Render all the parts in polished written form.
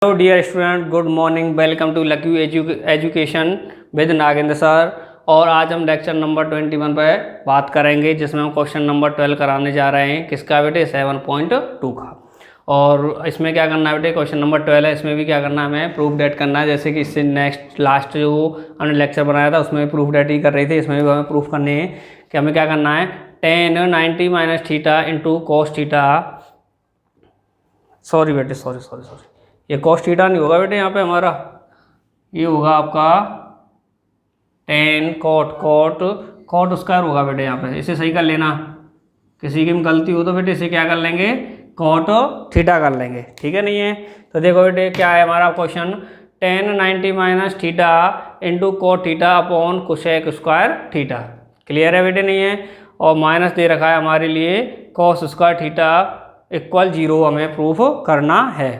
Hello dear student, good morning. Welcome to lucky education with Nagendra sir. और आज हम lecture number 21 पर बात करेंगे, जिसमें हम क्वेश्चन नंबर 12 कराने जा रहे हैं। किसका बेटे? 7.2 का। और इसमें क्या करना है बेटे? क्वेश्चन नंबर 12 है, इसमें भी क्या करना है? हमें प्रूफ डेट करना है। जैसे कि इससे लास्ट जो हमने लेक्चर बनाया था उसमें प्रूफ डेट ही कर रही थी, इसमें भी हमें प्रूफ करनी है कि हमें क्या करना है। tan 90 minus theta into cos theta. Sorry बेटे, सॉरी, ये कॉस थीटा नहीं होगा बेटे, यहाँ पे हमारा ये होगा आपका टेन कॉट स्क्वायर होगा बेटे। यहाँ पे इसे सही कर लेना। किसी की गलती हो तो बेटे इसे क्या कर लेंगे? कॉट थीटा कर लेंगे, ठीक है? नहीं है तो देखो बेटे क्या है हमारा question. tan 90 minus theta into cot theta upon cosec square theta. Clear है बेटे? नहीं है। और माइनस दे रखा है हमारे लिए कॉस स्क्वायर थीटा इक्वल 0 हमें प्रूफ करना है,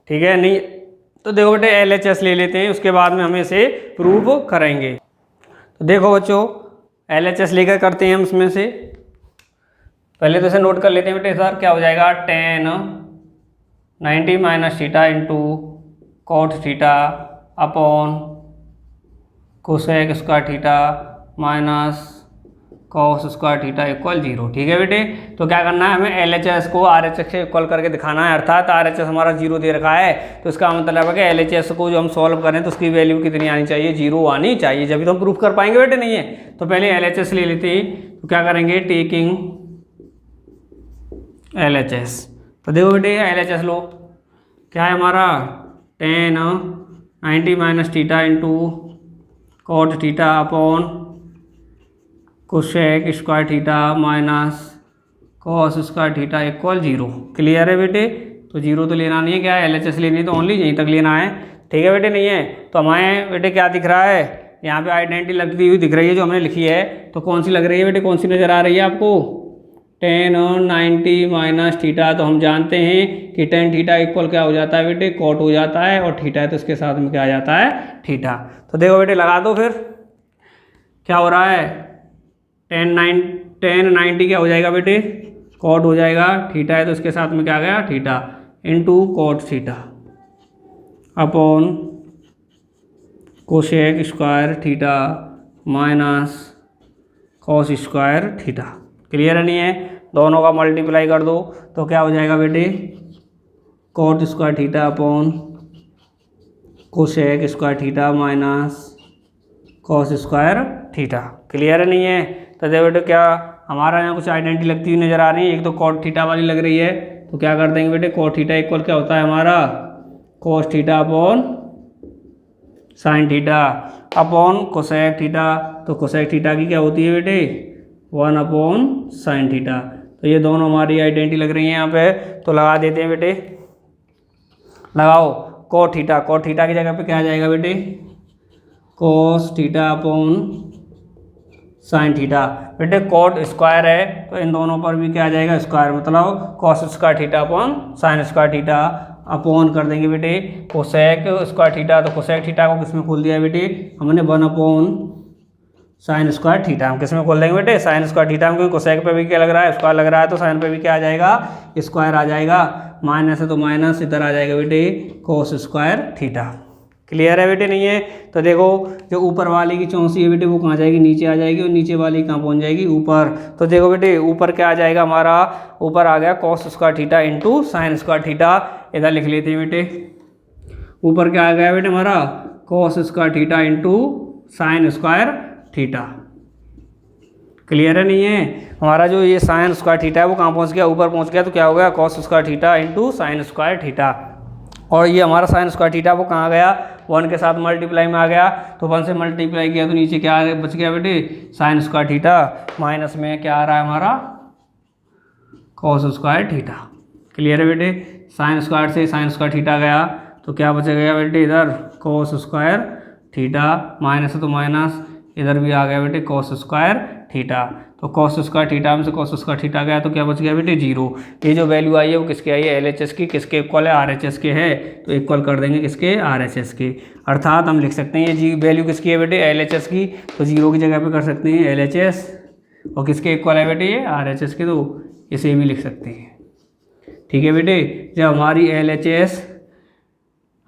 ठीक है? नहीं तो देखो बेटे LHS ले लेते हैं, उसके बाद में हमें इसे प्रूव करेंगे। तो देखो बच्चों LHS लेकर करते हैं हम इसमें से। पहले तो इसे नोट कर लेते हैं बेटे सर। क्या हो जाएगा? tan 90 minus theta into cot theta upon cosec square theta minus cos square theta equal 0, ठीक है बेटे? तो क्या करना है हमें? LHS को RHS से इक्वल करके दिखाना है। अर्थात RHS हमारा 0 दे रखा है, तो इसका मतलब है कि LHS को जो हम सॉल्व करें तो उसकी वैल्यू कितनी आनी चाहिए? 0 आनी चाहिए, जब तो हम प्रूफ कर पाएंगे बेटे। नहीं है तो पहले LHS ले लेते हैं। तो क्या करेंगे? Taking LHS। तो देखो बेटे LHS लो। क्या है हमारा? tan 90 minus theta into cot theta upon cosec square theta minus cos square theta equal 0। Clear है बेटे? तो 0 तो लेना नहीं है, क्या है? LHS लेनी है तो ओनली यहीं तक लेना है, ठीक है बेटे? नहीं है तो हमें बेटे क्या दिख रहा है? यहाँ पे आइडेंटिटी लगती हुई दिख रही है जो हमने लिखी है। तो कौन सी लग रही है बेटे? कौन सी नज़र आ रही है आपको? tan 90 minus theta. तो हम जानते हैं कि tan थीटा इक्वल क्या हो जाता है बेटे? कॉट हो जाता है, और थीटा है तो इसके साथ में क्या आ जाता है? थीटा। तो देखो बेटे लगा दो फिर। क्या हो रहा है? tan 90 क्या हो जाएगा बेटे? कॉट हो जाएगा। थीटा है तो इसके साथ में क्या आ गया? Theta into cot theta upon cosec square theta minus cos square theta. Clear है? नहीं है? दोनों का मल्टीप्लाई कर दो तो क्या हो जाएगा बेटे? Cot square theta upon cosec square theta minus cos square theta. Clear है? नहीं है तो देखो बेटे क्या हमारा यहाँ कुछ आइडेंटिटी लगती हुई नजर आ रही है। एक तो कॉट थीटा वाली लग रही है, तो क्या कर देंगे बेटे? कॉट थीटा इक्वल क्या होता है हमारा? Cos theta upon sine theta upon cosec theta. तो कोसेक थीटा की क्या होती है बेटे? 1 अपॉन साइन थीटा। तो ये दोनों हमारी आइडेंटिटी लग रही है यहाँ पे, तो लगा देते हैं बेटे। लगाओ कॉट थीटा की जगह पे क्या आ जाएगा बेटे? Cos theta upon sine theta. बेटे कॉट स्क्वायर है तो इन दोनों पर भी क्या आ जाएगा? स्क्वायर, मतलब cos square theta upon sine square theta upon कर देंगे बेटे कोसेक स्क्वायर थीटा। तो कोसेक थीटा को किसमें खोल दिया बेटे? हमने 1 अपॉन साइन स्क्वायर थीटा। हम किसमें खोल देंगे बेटे? साइन स्क्वायर थीटा में, क्योंकि कोसेक पे भी क्या लग रहा है? स्क्वायर लग रहा है, तो साइन पे भी क्या आ जाएगा? स्क्वायर आ जाएगा। माइनस है तो माइनस इधर आ जाएगा बेटे कोस स्क्वायर थीटा। क्लियर है बेटे? नहीं है तो देखो जो ऊपर वाली की चौंसी है बेटे वो कहाँ जाएगी? नीचे आ जाएगी, और नीचे वाली कहाँ पहुँच जाएगी? ऊपर। तो देखो बेटे ऊपर क्या आ जाएगा हमारा? ऊपर आ गया cos square theta into sign square theta. इधर लिख लेते हैं बेटे। ऊपर क्या आ गया बेटे हमारा? Cos square theta into sign square theta. Clear है? नहीं है हमारा जो ये साइन स्क्वायर थीटा है वो कहाँ पहुँच गया? ऊपर पहुँच गया। तो क्या हो गया? Cos square theta into sign square theta. और ये हमारा साइन स्क्वायर थीटा वो कहाँ गया? 1 के साथ मल्टीप्लाई में आ गया, तो 1 से मल्टीप्लाई किया तो नीचे क्या बच गया बेटे? Sign square theta. माइनस में क्या आ रहा है हमारा? Cos square theta. क्लियर है बेटे? साइन स्क्वायर से साइन स्क्वायर थीटा गया तो क्या बचेगा बेटे? इधर कॉस स्क्वायर थीटा। माइनस है तो माइनस, इधर भी आ गया बेटे कॉस स्क्वायर थीटा। तो कॉस स्क्वायर थीटा में से कॉस स्क्वायर थीटा गया तो क्या बच गया बेटे? 0। ये जो वैल्यू आई है वो किसकी आई है? LHS की। किसके इक्वल है? RHS के है, तो इक्वल कर देंगे किसके? RHS के। अर्थात हम लिख सकते हैं ये वैल्यू किसकी है बेटे? LHS की। तो 0 की जगह पे कर सकते हैं LHS, और किसके इक्वल है बेटे? ये RHS के, तो इसे भी लिख सकते हैं, ठीक है बेटे? जब हमारी LHS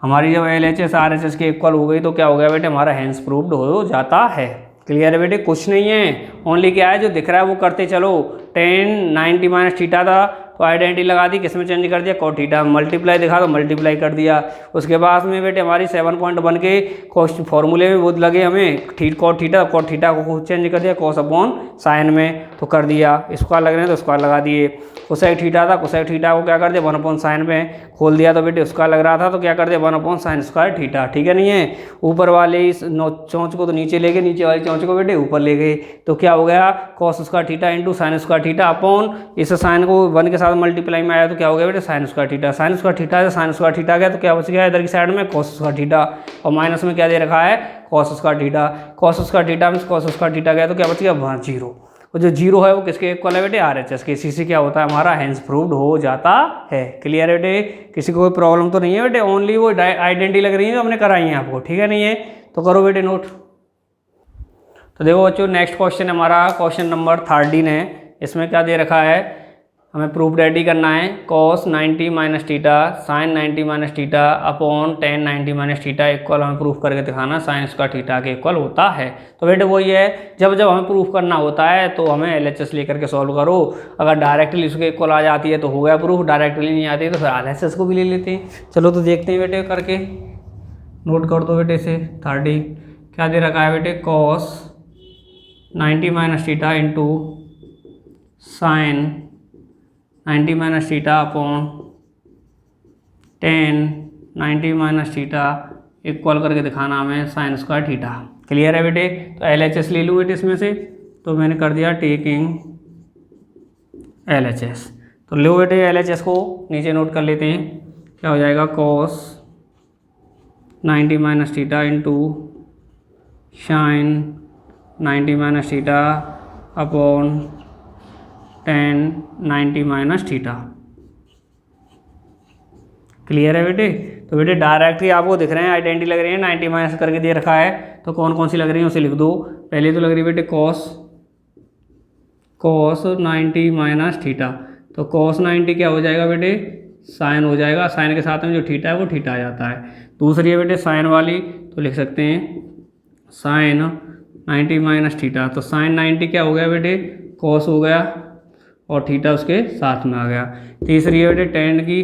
हमारी जब LHS RHS के इक्वल हो गई तो क्या हो गया बेटे, हमारा हैंस प्रूव्ड हो जाता है। क्लियर है बेटे, कुछ नहीं है, ओनली क्या है जो दिख रहा है वो करते चलो। टेन 90 माइनस थीटा था तो आइडेंटिटी लगा दी, किस में चेंज कर दिया, कॉट थीटा। मल्टीप्लाई दिखा तो मल्टीप्लाई कर दिया। उसके बाद में बेटे हमारी 7.1 के कॉस्ट फॉर्मूले में वो लगे हमें कॉट थीटा को चेंज कर दिया कॉस अपॉन साइन में, तो कर दिया। स्क्वायर लग रहे हैं तो स्क्वायर लगा दिए। कोसेक थीटा था, कोसेक थीटा को क्या कर दिया 1 अपॉन साइन में खोल दिया, तो बेटे स्क्वायर लग रहा था तो क्या कर दिया 1 अपॉन साइन स्क्वायर थीटा। ठीक है, नहीं है ऊपर वाले इस चौंच को तो नीचे ले गए, नीचे वाली चौंच को बेटे ऊपर ले गए, तो क्या हो गया cos square theta into sign square theta upon इस साइन को 1 के साथ मल्टीप्लाई में आया तो क्या हो गया बेटे sign square theta. Sign square theta से साइन स्क्वायर थीटा गया तो क्या बच गया इधर की साइड में कॉस स्क्वायर थीटा, और माइनस में क्या दे रखा है cos square theta. Cos square theta में कॉस स्क्वायर थीटा गया तो क्या बच गया 0, और जो 0 है वो किसके इक्वल है बेटे RHS के। इसी से क्या होता है हमारा हैंस प्रूव्ड हो जाता है। क्लियर है बेटे, किसी को कोई प्रॉब्लम तो नहीं है बेटे, ओनली वो आइडेंटिटी लग रही है जो हमने कराई है आपको। ठीक है, नहीं है तो करो बेटे नोट। तो देखो बच्चों नेक्स्ट क्वेश्चन हमारा क्वेश्चन नंबर 13 है। इसमें क्या दे रखा है, हमें प्रूफ रेडी करना है cos 90 minus theta sine 90 minus theta upon ten 90 minus theta equal हमें प्रूफ करके दिखाना साइन स्क्वायर थीटा के इक्वल होता है। तो बेटे वही है, जब जब हमें प्रूफ करना होता है तो हमें LHS लेकर के सॉल्व करो। अगर डायरेक्टली उसके इक्वल आ जाती है तो हो गया प्रूफ, डायरेक्टली नहीं आती है तो फिर LHS को भी ले लेते हैं। चलो तो देखते हैं बेटे करके, नोट कर दो बेटे इसे। 30 क्या दे रखा है बेटे cos 90 minus theta into sine 90 minus theta upon ten 90 minus theta equal करके दिखाना हमें साइन स्क्वायर थीटा। क्लियर है बेटे, तो LHS ले लूँ बेटे इसमें से, तो मैंने कर दिया टेकिंग LHS। तो लो बेटे LHS को नीचे नोट कर लेते हैं, क्या हो जाएगा cos 90 minus theta into sine 90 minus theta upon ten 90 minus theta. Clear है बेटे, तो बेटे डायरेक्टली आपको दिख रहे हैं आइडेंटिटी लग रही है 90 माइनस करके दे रखा है, तो कौन कौन सी लग रही है उसे लिख दो। पहले तो लग रही है बेटे cos 90 माइनस थीटा, तो cos 90 क्या हो जाएगा बेटे साइन हो जाएगा, साइन के साथ में जो थीटा है वो थीटा आ जाता है। दूसरी है बेटे साइन वाली, तो लिख सकते हैं साइन 90 माइनस थीटा, तो साइन 90 क्या हो गया बेटे cos हो गया और थीटा उसके साथ में आ गया। तीसरी है बेटे टेन की,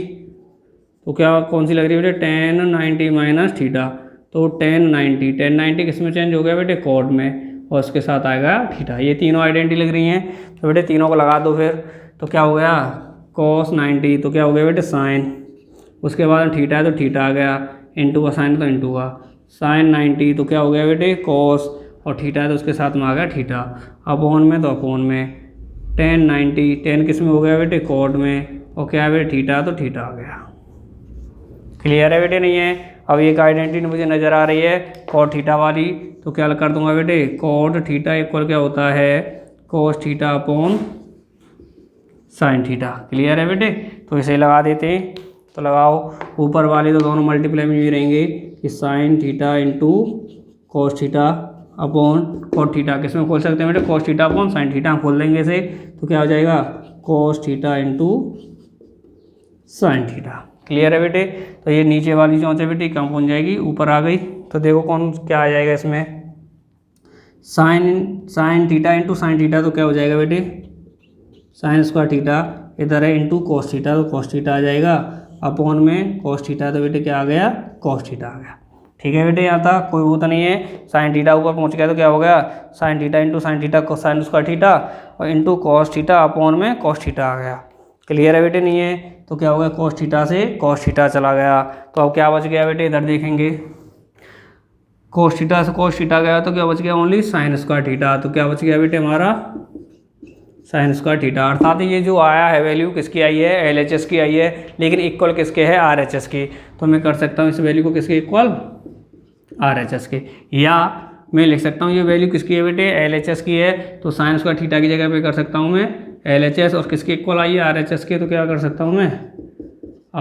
तो क्या कौन सी लग रही है बेटे टेन 90 माइनस थीटा, तो टेन 90 किस में चेंज हो गया बेटे कॉड में, और उसके साथ आएगा थीटा। ये तीनों आइडेंटिटी लग रही हैं, तो बेटे तीनों को लगा दो फिर, तो क्या हो गया cos 90, तो क्या हो गया बेटे साइन, उसके बाद थीटा है तो थीटा आ गया, इंटू का साइन तो इंटू का, साइन 90 तो क्या हो गया बेटे cos, और थीटा है तो उसके साथ में आ गया थीटा, अपॉन में तो अपॉन में टेन 90, टेन किस में हो गया बेटे कॉड में, और क्या है बेटे थीटा तो थीटा आ गया। क्लियर है बेटे, नहीं है। अब एक आइडेंटिटी मुझे नज़र आ रही है कॉट थीटा वाली, तो क्या कर दूंगा बेटे कॉट थीटा इक्वल क्या होता है cos theta upon sine theta. Clear है बेटे, तो इसे लगा देते हैं, तो लगाओ ऊपर वाले तो दोनों मल्टीप्लाई में भी रहेंगे कि sign theta into cos theta upon cos theta, किस में खोल सकते हैं बेटे cos theta upon sine theta, खोल देंगे इसे, तो क्या हो जाएगा cos theta into sine theta. Clear है बेटे, तो ये नीचे वाली चौंच है बेटे कम पहुँच जाएगी, ऊपर आ गई, तो देखो कौन क्या आ जाएगा इसमें sign theta into sine theta, तो क्या हो जाएगा बेटे साइन स्क्वायर थीटा, इधर है इंटू cos थीटा, तो cos थीटा आ जाएगा, अपॉन में cos थीटा, तो बेटे क्या आ गया cos थीटा आ गया। ठीक है बेटे, यहाँ तक कोई वो तो नहीं है। साइन थीटा ऊपर पहुँच गया तो क्या हो गया sign theta into sine theta को साइन स्क्वायर थीटा और इंटू cos थीटा अपॉन में cos थीटा आ गया। क्लियर है बेटे, नहीं है तो क्या हो गया cos थीटा से cos थीटा चला गया, तो अब क्या बच गया बेटे इधर देखेंगे cos थीटा से cos थीटा गया तो क्या बच गया ओनली साइन स्क्वायर थीटा, तो क्या बच गया बेटे हमारा साइन स्क्वायर थीटा। अर्थात ये जो आया है वैल्यू किसकी आई है LHS की आई है, लेकिन इक्वल किसके है RHS की, तो मैं कर सकता हूँ इस वैल्यू को किसके इक्वल RHS के, या मैं लिख सकता हूँ ये वैल्यू किसकी है बेटे LHS की है, तो साइन स्क्वायर थीटा की जगह पे कर सकता हूँ मैं LHS, और किसके इक्वल आई है RHS के, तो क्या कर सकता हूँ मैं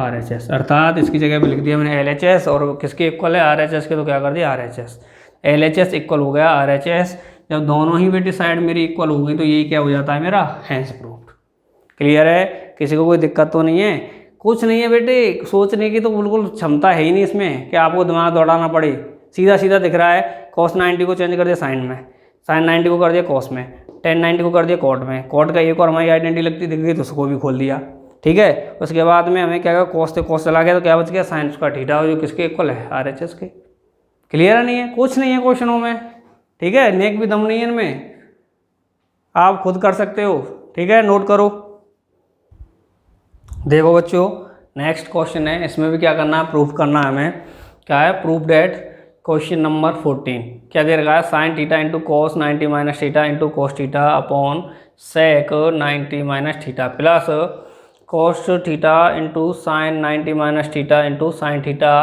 RHS, अर्थात इसकी जगह पे लिख दिया मैंने LHS, और किसके इक्वल है RHS के, तो क्या कर दिया RHS, LHS इक्वल हो गया RHS। जब दोनों ही बेटे साइड मेरी इक्वल हो गई तो यही क्या हो जाता है मेरा हैंस प्रूव्ड। क्लियर है, किसी को कोई दिक्कत तो नहीं है। कुछ नहीं है बेटे, सोचने की तो बिल्कुल क्षमता है ही नहीं इसमें कि आपको दिमाग दौड़ाना पड़े। सीधा सीधा दिख रहा है, cos 90 को चेंज कर दिया साइन में, साइन 90 को कर दिया कॉस में, टेन 90 को कर दिया कॉट में, कॉट का एक और हमारी आइडेंटिटी लगती दिख गई तो उसको भी खोल दिया। ठीक है, उसके बाद में हमें क्या कॉस से कॉस चला गया तो क्या बच गया साइन स्क्वायर थीटा, जो किसके इक्वल है RHS के। क्लियर नहीं है, कुछ नहीं है क्वेश्चनों में। ठीक है, नेक भी दम नहीं है इनमें, आप खुद कर सकते हो। ठीक है, नोट करो। देखो बच्चों, नेक्स्ट क्वेश्चन है, इसमें भी क्या करना है, प्रूफ करना है हमें। क्या है, प्रूफ डेट क्वेश्चन नंबर 14 क्या दे रखा है, sine theta into cos 90 minus theta into cos theta upon sec 90 minus theta plus cos theta into sine 90 minus theta into sine theta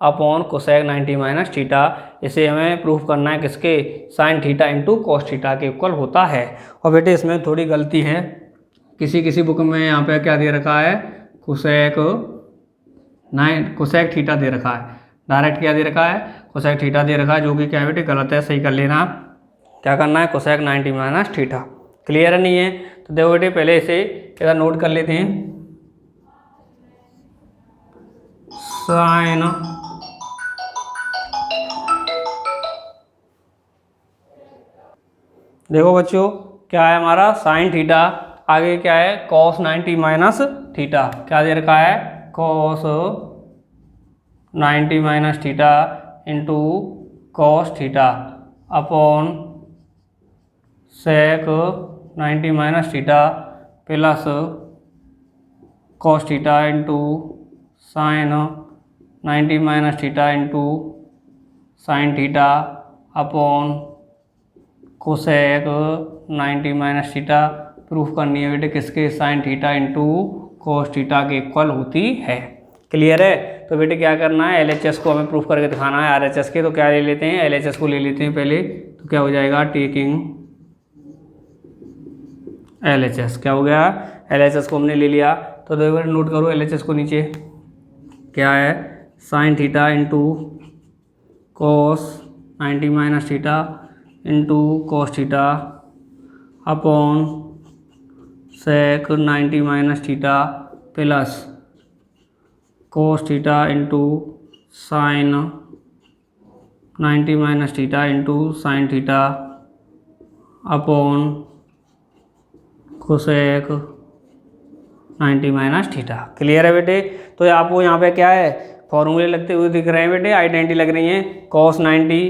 upon cosec 90 minus theta. इसे हमें proof करना है किसके, sine theta into cos theta के equal होता है। और बेटे इसमें थोड़ी गलती है, किसी बुक में यहाँ पे क्या दे रखा है, कोसेक थीटा दे रखा है, डायरेक्ट क्या दे रखा है, कोसेक थीटा दे रखा है, जो कि क्या है बेटे गलत है, सही कर लेना। क्या करना है, कोसेक 90 माइनस थीटा। क्लियर नहीं है तो देखो बेटे पहले इसे इधर नोट कर लेते हैं, साइन देखो बच्चों क्या है हमारा साइन थीटा, आगे क्या है कॉस 90 माइनस थीटा, क्या दे रखा है cos 90 minus theta into cos theta upon sec 90 minus theta plus cos theta into sine 90 minus theta into sine theta upon cosec 90 minus theta. Proof करनी है बेटे किसके, sine theta into cos theta के equal होती है। Clear है, तो बेटे क्या करना है, LHS को हमें प्रूफ करके दिखाना है RHS के। तो क्या ले लेते हैं, LHS को ले लेते हैं पहले, तो क्या हो जाएगा टेकिंग LHS, क्या हो गया LHS को हमने ले लिया। तो देखो नोट करो LHS को नीचे, क्या है sine theta into cos 90 minus theta into cos theta upon sec 90 minus theta plus cos theta into sine 90 minus theta into sine theta upon cosec 90 minus theta. Clear है बेटे, तो आपको यहाँ पे क्या है फॉर्मूले लगते हुए दिख रहे हैं बेटे, आइडेंटिटी लग रही हैं, कॉस 90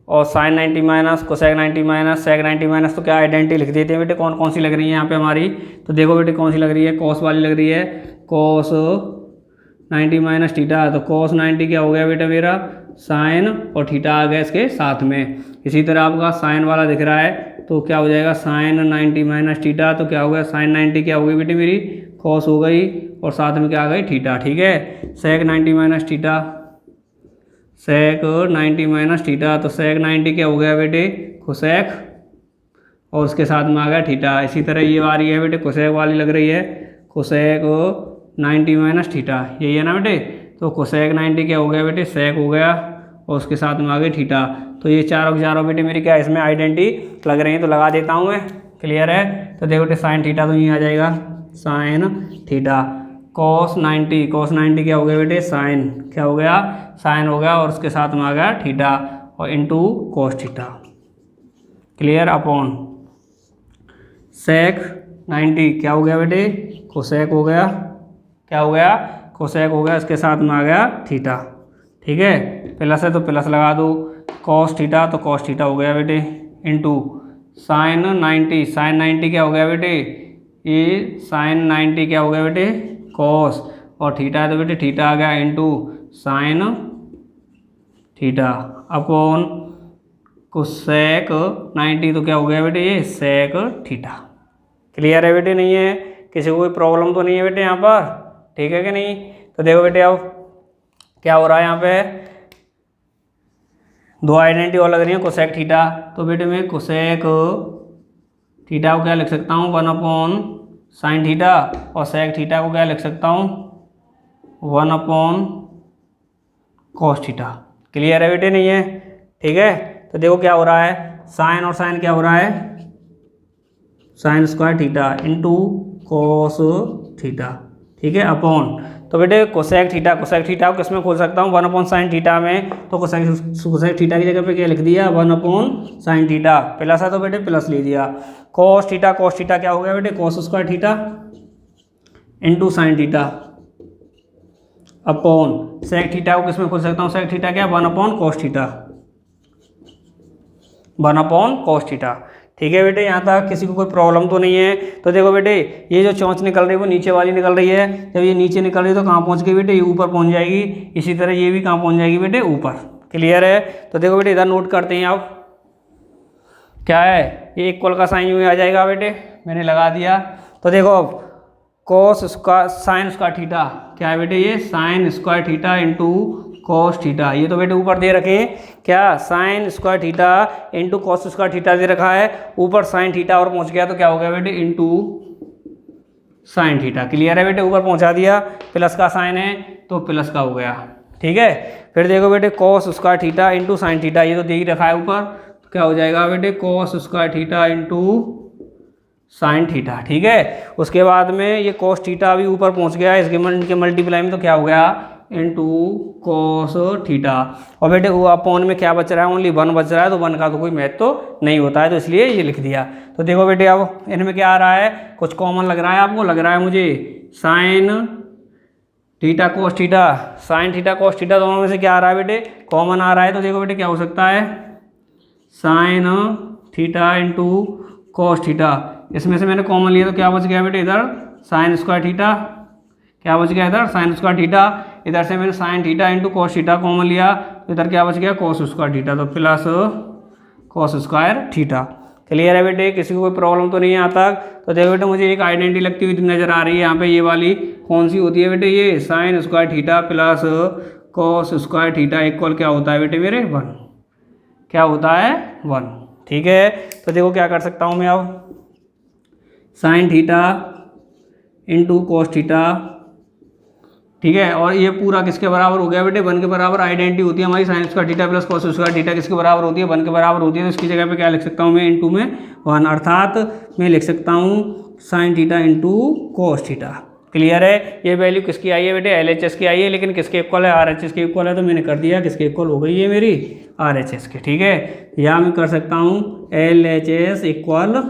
और sine 90 minus cosec 90 minus sec 90 minus, तो क्या आइडेंटिटी लिख देते हैं बेटे, कौन कौन सी लग रही है यहाँ पे हमारी। तो देखो बेटे कौन सी लग रही है, कॉस वाली लग रही है, कॉस 90 माइनस थीटा, तो कॉस 90 क्या हो गया बेटा मेरा साइन और थीटा आ गया इसके साथ में। इसी तरह आपका साइन वाला दिख रहा है तो क्या हो जाएगा साइन 90 माइनस थीटा, तो क्या हो गया साइन 90 क्या हो गई बेटे मेरी कॉस हो गई और साथ में क्या आ गई थीटा। ठीक है, सेक 90 माइनस थीटा, सेक 90 माइनस थीटा, तो सेक 90 क्या हो गया बेटे कोसेक और उसके साथ में आ गया थीटा। इसी तरह ये आ रही है बेटे कोसेक वाली लग रही है, कोसेक 90 माइनस थीटा, यही है ना बेटे। तो कोसेक 90 क्या हो गया बेटे सेक हो गया और उसके साथ में आ गई थीटा। तो ये चारों के चारों बेटे मेरी क्या इसमें आइडेंटिटी लग रही है, तो लगा देता हूँ मैं। क्लियर है, तो देखो बेटे साइन थीटा तो यहीं आ जाएगा साइन थीटा, कॉस 90 क्या हो गया बेटे साइन, क्या हो गया साइन हो गया और उसके साथ में आ गया थीटा और into cos theta. Clear, upon sec 90 क्या हो गया बेटे कोसेक हो गया, क्या हो गया कोसेक हो गया, इसके साथ में आ गया थीटा। ठीक है, प्लस है तो प्लस लगा दो, कॉस थीटा तो कॉस थीटा हो गया बेटे इंटू साइन 90 क्या हो गया बेटे ये साइन 90 क्या हो गया बेटे कॉस और थीटा है तो बेटे थीटा आ गया into sine theta upon cosec 90 तो क्या हो गया बेटे ये सेक थीटा। क्लियर है बेटे, नहीं है किसी को कोई प्रॉब्लम तो नहीं है बेटे यहाँ पर, ठीक है कि नहीं। तो देखो बेटे अब क्या हो रहा है यहाँ पे, दो आइडेंटिटी और लग रही है कोसेक थीटा, तो बेटे मैं कोसेक थीटा को क्या लिख सकता हूँ 1 अपॉन साइन थीटा और सेक थीटा को क्या लिख सकता हूँ 1 अपॉन कॉस थीटा। क्लियर है बेटे, नहीं है, ठीक है। तो देखो क्या हो रहा है, साइन और साइन क्या हो रहा है sign square theta into cos theta, ठीक है, अपॉन तो बेटे कोसेक थीटा को किस में खोल सकता हूँ 1/sin थीटा में, तो कोसेक थीटा की जगह पे क्या लिख दिया 1/sin थीटा, प्लस है तो बेटे प्लस ले दिया। कॉस थीटा क्या हो गया बेटे cos square theta into sine theta upon sec theta को किस में खोल सकता हूँ, सेक थीटा क्या 1/cos थीटा 1/cos थीटा। ठीक है बेटे, यहाँ तक किसी को कोई प्रॉब्लम तो नहीं है। तो देखो बेटे ये जो चौंच निकल रही है वो नीचे वाली निकल रही है, जब ये नीचे निकल रही है तो कहाँ पहुँच गई बेटे, ये ऊपर पहुँच जाएगी। इसी तरह ये भी कहाँ पहुँच जाएगी बेटे, ऊपर। क्लियर है। तो देखो बेटे इधर नोट करते हैं आप, क्या है ये इक्वल का साइन यूँ आ जाएगा बेटे, मैंने लगा दिया। तो देखो अब cos square sine square theta क्या है बेटे, ये sine square theta into cos theta, ये तो बेटे ऊपर दे रखे हैं क्या, sine square theta into cos square theta दे रखा है, ऊपर साइन थीटा और पहुंच गया तो क्या हो गया बेटे इंटू साइन थीटा। क्लियर है बेटे, ऊपर पहुंचा दिया, प्लस का साइन है तो प्लस का हो गया। ठीक है, फिर देखो बेटे cos square theta into sine theta, ये तो दे ही रखा है ऊपर, तो क्या हो जाएगा बेटे cos square theta into sine theta. ठीक है, उसके बाद में ये कॉस थीटा भी ऊपर पहुंच गया इनके मल्टीप्लाई में, तो क्या हो गया इंटू कॉस थीटा। और बेटे वो अपॉन में क्या बच रहा है, ओनली 1 बच रहा है, तो 1 का तो कोई मैथ तो नहीं होता है, तो इसलिए ये लिख दिया। तो देखो बेटे अब इनमें क्या आ रहा है, कुछ कॉमन लग रहा है आपको, लग रहा है मुझे sine theta cos theta, sine theta cos theta दोनों में से क्या आ रहा है बेटे, कॉमन आ रहा है। तो देखो बेटे क्या हो सकता है, sine theta into cos theta, इसमें से मैंने कॉमन लिया तो क्या बच गया बेटे, इधर साइन स्क्वायर थीटा, क्या बच गया इधर साइन स्क्वायर थीटा, इधर से मैंने sign theta into cos theta common लिया, तो इधर क्या बच गया कॉस स्क्वायर थीटा, तो plus cos square theta. Clear है बेटे, किसी को कोई प्रॉब्लम तो नहीं है यहाँ तक। तो देखो बेटे मुझे एक आइडेंटिटी लगती हुई नजर आ रही है यहाँ पे, ये वाली कौन सी होती है बेटे, ये sine square theta plus cos square theta equal क्या होता है बेटे मेरे 1, क्या होता है 1। ठीक है, तो देखो क्या कर सकता हूँ मैं अब, sign theta into cos theta, ठीक है, और ये पूरा किसके बराबर हो गया बेटे 1 के बराबर। आइडेंटिटी होती है हमारी sign square theta plus cos square theta किसके बराबर होती है, 1 के बराबर होती है, तो इसकी जगह पे क्या लिख सकता हूँ मैं, इंटू में 1, अर्थात मैं लिख सकता हूँ sign theta into cos theta. Clear है, ये वैल्यू किसकी आई है बेटे, LHS की आई है, लेकिन किसके इक्वल है, RHS के इक्वल है, तो मैंने कर दिया किसके इक्वल हो गई है मेरी RHS के। ठीक है, या मैं कर सकता हूँ LHS इक्वल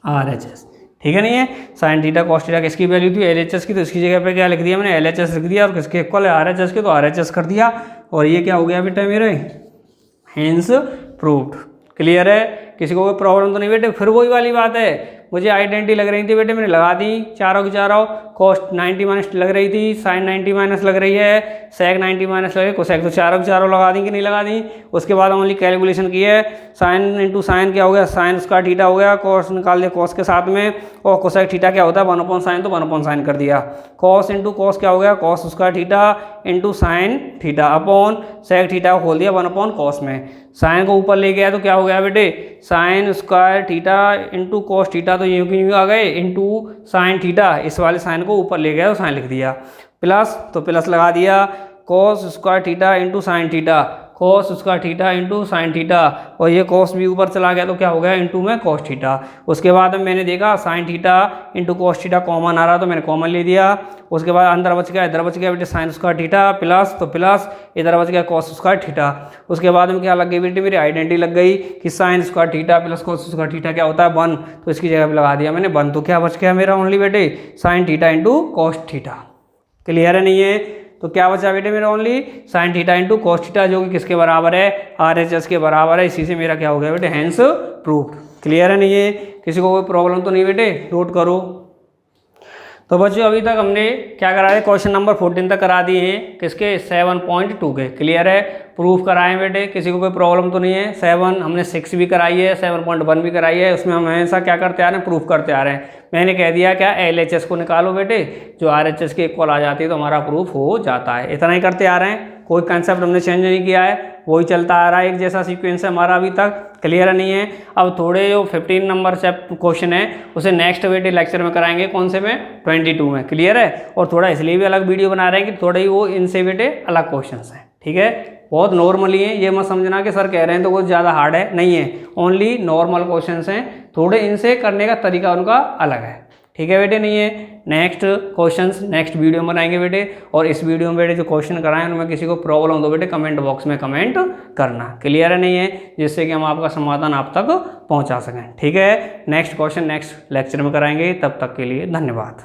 RHS। ठीक है, नहीं है साइन थीटा कॉस थीटा किसकी वैल्यू थी, LHS की, तो इसकी जगह पे क्या लिख दिया मैंने, LHS लिख दिया, और किसके इक्वल है RHS के, तो RHS कर दिया, और ये क्या हो गया बेटा मेरे हेंस प्रूव्ड। क्लियर है, किसी को कोई प्रॉब्लम तो नहीं बेटे। फिर वही वाली बात है, मुझे आइडेंटिटी लग रही थी बेटे, मैंने लगा दी चारों की चारों, कॉस 90 माइनस लग रही थी, साइन 90 माइनस लग रही है, सेक 90 माइनस लग रही है, कोसेक, तो चारों की चारों लगा दी कि नहीं लगा दी। उसके बाद ओनली कैलकुलेशन की है, साइन इंटू साइन क्या हो गया, साइन स्क्वायर थीटा हो गया, कॉस निकाल दिया कॉस के साथ में, और कोसेक थीटा क्या होता है 1/sin, तो 1/sin कर दिया। कॉस इंटू कॉस क्या हो गया, cos square theta into sine theta upon sec theta को खोल दिया 1/cos में, साइन को ऊपर ले गया तो क्या हो गया बेटे sign square theta into cos theta, तो यूँ की यूँ आ गए इंटू साइन थीटा, इस वाले साइन को ऊपर ले गया तो साइन लिख दिया, प्लस तो प्लस लगा दिया, cos square theta into sine theta, cos square theta into sine theta, और ये कॉस भी ऊपर चला गया तो क्या हो गया इंटू में कॉस थीटा। उसके बाद मैंने देखा sine theta into cos theta common आ रहा तो मैंने कॉमन ले दिया। उसके बाद अंदर बच गया, इधर बच गया बेटे साइन स्क्वायर थीटा प्लस, तो प्लस इधर बच गया कॉस स्क्वायर थीटा। उसके बाद में क्या लग गई बेटे मेरी आइडेंटिटी लग गई कि sign square theta plus cos square theta क्या होता है 1, तो इसकी जगह पर लगा दिया मैंने 1, तो क्या बच गया मेरा ओनली बेटे sign theta into cos theta. Clear है नहीं है, तो क्या बचा बेटे मेरा only sign theta into cos theta, जो कि किसके बराबर है RHS के बराबर है। इसी से मेरा क्या हो गया बेटे हेंस प्रूव्ड। क्लियर है नहीं है, किसी को कोई प्रॉब्लम तो नहीं बेटे, नोट करो। तो बच्चों अभी तक हमने क्या करा है, क्वेश्चन नंबर 14 तक करा दिए हैं, किसके 7.2 के। क्लियर है, प्रूफ कराए बेटे, किसी को कोई प्रॉब्लम तो नहीं है। 7 हमने 6 भी कराई है, 7.1 भी कराई है, उसमें हम हमेशा क्या करते आ रहे हैं, प्रूफ करते आ रहे हैं। मैंने कह दिया क्या LHS को निकालो बेटे, जो RHS के इक्वल आ जाती है तो हमारा प्रूफ हो जाता है, इतना ही करते आ रहे हैं, कोई कंसेप्ट हमने चेंज नहीं किया है, वही चलता आ रहा है, एक जैसा सीक्वेंस है हमारा अभी तक। क्लियर नहीं है, अब थोड़े जो 15 नंबर से क्वेश्चन है उसे नेक्स्ट बेटे लेक्चर में कराएंगे, कौन से में 22 में। क्लियर है, और थोड़ा इसलिए भी अलग वीडियो बना रहे हैं कि थोड़े ही वो इनसे बेटे अलग क्वेश्चन हैं। ठीक है, बहुत नॉर्मली है, ये मत समझना कि सर कह रहे हैं तो कुछ ज़्यादा हार्ड है, नहीं है, ओनली नॉर्मल क्वेश्चन हैं, थोड़े इनसे करने का तरीका उनका अलग है। ठीक है बेटे, नहीं है। नेक्स्ट क्वेश्चंस नेक्स्ट वीडियो में बनाएंगे बेटे, और इस वीडियो में बेटे जो क्वेश्चन कराएं उनमें किसी को प्रॉब्लम हो बेटे कमेंट बॉक्स में कमेंट करना, क्लियर है नहीं है, जिससे कि हम आपका समाधान आप तक पहुंचा सकें। ठीक है, नेक्स्ट क्वेश्चन नेक्स्ट लेक्चर में कराएंगे, तब तक के लिए धन्यवाद।